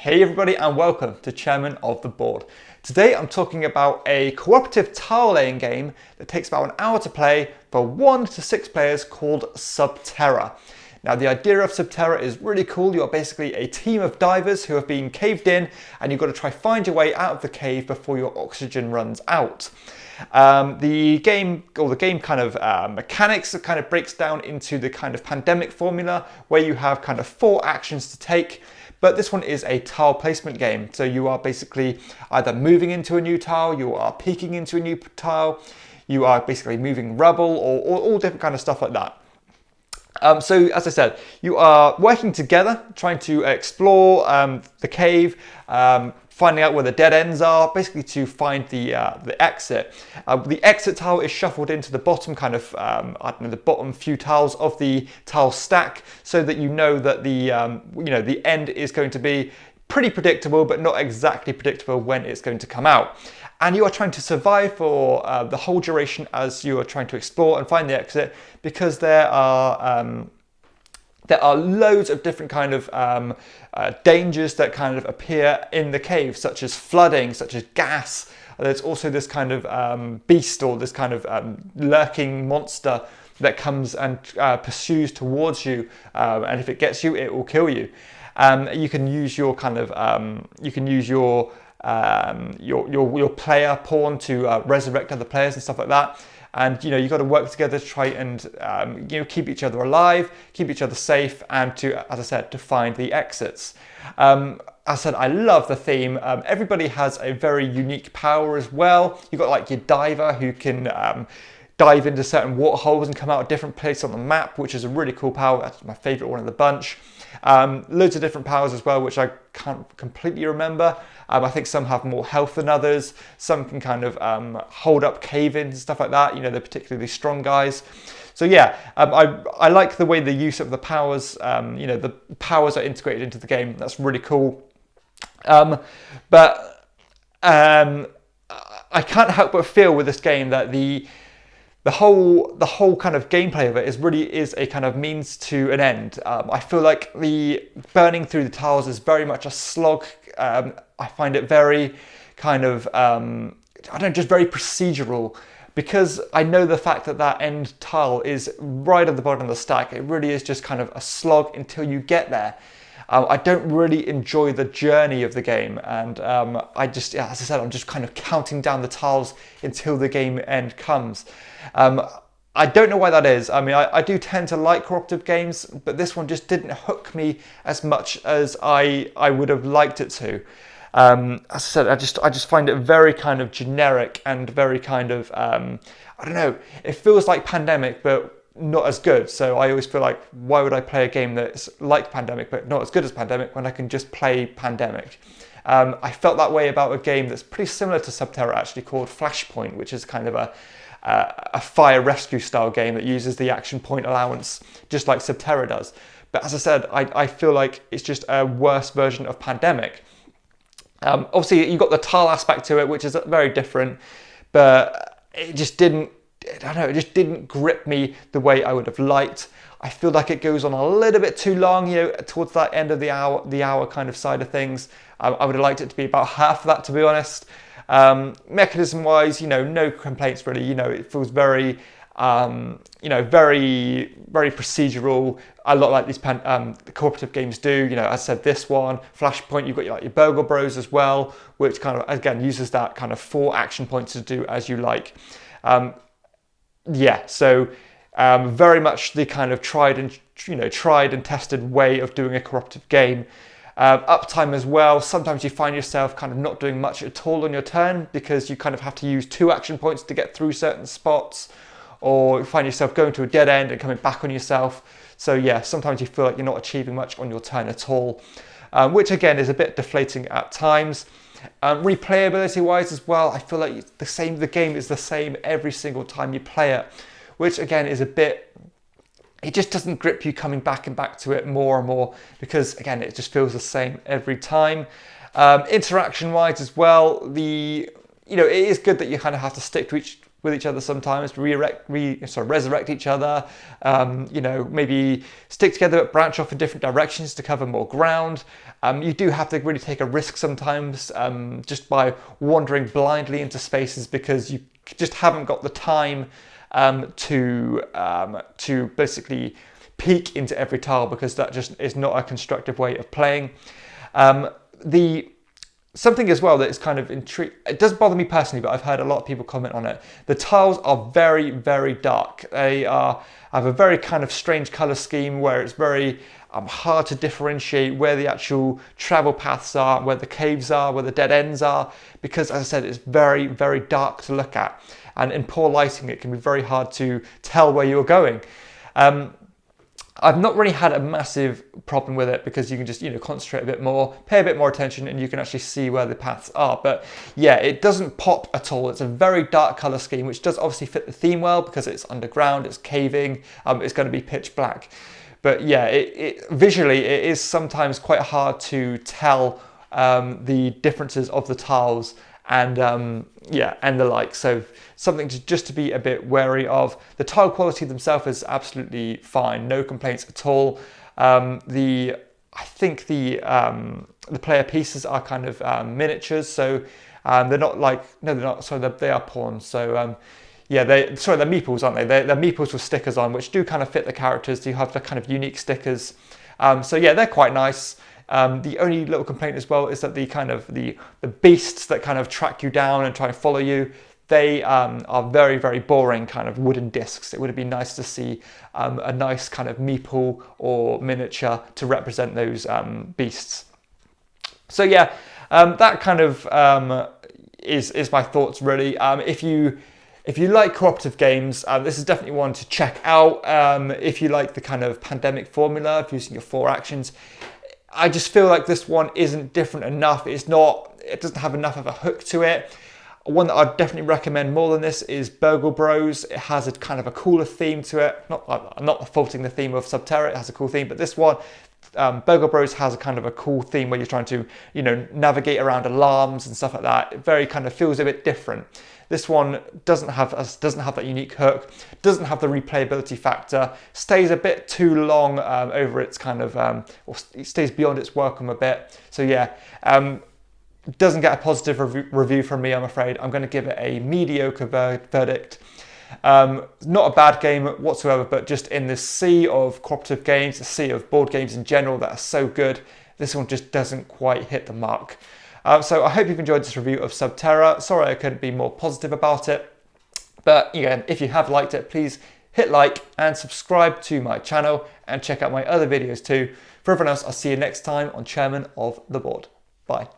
Hey everybody and welcome to Chairman of the Board. Today I'm talking about a cooperative tile laying game that takes about an hour to play for 1 to 6 players called Terra. Now the idea of Terra is really cool. You're basically a team of divers who have been caved in and you've got to try find your way out of the cave before your oxygen runs out. The game kind of mechanics kind of breaks down into the kind of pandemic formula where you have kind of 4 actions to take. But this one is a tile placement game. So you are basically either moving into a new tile, you are peeking into a new tile, you are basically moving rubble or all different kind of stuff like that. So as I said, you are working together, trying to explore the cave, finding out where the dead ends are, basically to find the exit. The exit tile is shuffled into the bottom kind of, the bottom few tiles of the tile stack, so that you know that the end is going to be pretty predictable, but not exactly predictable when it's going to come out. And you are trying to survive for the whole duration as you are trying to explore and find the exit, because there are loads of different kind of dangers that kind of appear in the cave, such as flooding, such as gas. There's also this kind of beast or this kind of lurking monster that comes and pursues towards you, and if it gets you, it will kill you. You can use your kind of your player pawn to resurrect other players and stuff like that. And you've got to work together to try and keep each other alive, keep each other safe, and to, as I said, to find the exits. As I said, I love the theme. Everybody has a very unique power as well. You've got like your diver who can dive into certain water holes and come out a different place on the map, which is a really cool power. That's my favourite one of the bunch. Loads of different powers as well, which I can't completely remember. I think some have more health than others. Some can kind of hold up cave-ins and stuff like that. They're particularly strong guys. So yeah, I like the way the use of the powers, the powers are integrated into the game. That's really cool. But I can't help but feel with this game that the whole kind of gameplay of it is a kind of means to an end. I feel like the burning through the tiles is very much a slog. I find it very kind of, just very procedural, because I know the fact that that end tile is right at the bottom of the stack. It really is just kind of a slog until you get there. I don't really enjoy the journey of the game, and as I said, I'm just kind of counting down the tiles until the game end comes. I don't know why that is. I mean, I do tend to like cooperative games, but this one just didn't hook me as much as I would have liked it to. As I said, I just find it very kind of generic and very kind of, I don't know, it feels like Pandemic, but not as good. So I always feel like, why would I play a game that's like Pandemic but not as good as Pandemic when I can just play Pandemic? I felt that way about a game that's pretty similar to Terra actually, called Flashpoint, which is kind of a fire rescue style game that uses the action point allowance just like Terra does. But as I said, I feel like it's just a worse version of Pandemic. Obviously you've got the tile aspect to it, which is very different, but it just didn't grip me the way I would have liked. I feel like it goes on a little bit too long, towards that end of the hour kind of side of things. I would have liked it to be about half of that, to be honest. Mechanism wise, no complaints really. It feels very, very, very procedural. A lot like these cooperative games do. As I said, this one, Flashpoint, you've got your Burgle Bros as well, which kind of, again, uses that kind of 4 action points to do as you like. So very much the kind of tried and tested way of doing a cooperative game. Uptime as well. Sometimes you find yourself kind of not doing much at all on your turn because you kind of have to use 2 action points to get through certain spots, or you find yourself going to a dead end and coming back on yourself. So yeah, sometimes you feel like you're not achieving much on your turn at all, which again is a bit deflating at times. Replayability wise as well, I feel like the game is the same every single time you play it, which again is a bit, it just doesn't grip you coming back and back to it more and more, because again it just feels the same every time. Interaction wise as well, it is good that you kind of have to stick to with each other sometimes, resurrect each other, you know, maybe stick together but branch off in different directions to cover more ground. You do have to really take a risk sometimes just by wandering blindly into spaces because you just haven't got the time to basically peek into every tile, because that just is not a constructive way of playing. Something as well that is kind of intriguing, it doesn't bother me personally, but I've heard a lot of people comment on it. The tiles are very, very dark. They have a very kind of strange color scheme where it's very hard to differentiate where the actual travel paths are, where the caves are, where the dead ends are, because as I said, it's very, very dark to look at. And in poor lighting, it can be very hard to tell where you're going. I've not really had a massive problem with it because you can just, you know, concentrate a bit more, pay a bit more attention, and you can actually see where the paths are. But yeah, it doesn't pop at all. It's a very dark color scheme, which does obviously fit the theme well because it's underground, it's caving, it's going to be pitch black. But yeah, visually, it is sometimes quite hard to tell the differences of the tiles and yeah, and the like. So something just to be a bit wary of. The tile quality themselves is absolutely fine, no complaints at all. I think the player pieces are kind of miniatures, so they're not like, no, they're not. Sorry, they are pawns. So yeah, they're meeples, aren't they? They're meeples with stickers on, which do kind of fit the characters. You have the kind of unique stickers. So yeah, they're quite nice. The only little complaint as well is that the beasts that kind of track you down and try and follow you, they are very, very boring kind of wooden discs. It would have been nice to see a nice kind of meeple or miniature to represent those beasts. So yeah, that kind of is my thoughts really. If you like cooperative games, this is definitely one to check out. If you like the kind of pandemic formula of using your 4 actions, I just feel like this one isn't different enough. It doesn't have enough of a hook to it. One that I'd definitely recommend more than this is Burgle Bros. It has a kind of a cooler theme to it. I'm not faulting the theme of Subterra, it has a cool theme, but this one, Burgle Bros has a kind of a cool theme where you're trying to, you know, navigate around alarms and stuff like that. It very kind of feels a bit different. This one doesn't have that unique hook, doesn't have the replayability factor, stays a bit too long over its kind of, or it stays beyond its welcome a bit. So yeah, doesn't get a positive review from me, I'm afraid. I'm going to give it a mediocre verdict. Not a bad game whatsoever, but just in this sea of cooperative games, the sea of board games in general that are so good, this one just doesn't quite hit the mark. So I hope you've enjoyed this review of Subterra. Sorry I couldn't be more positive about it. But again, if you have liked it, please hit like and subscribe to my channel and check out my other videos too. For everyone else, I'll see you next time on Chairman of the Board. Bye.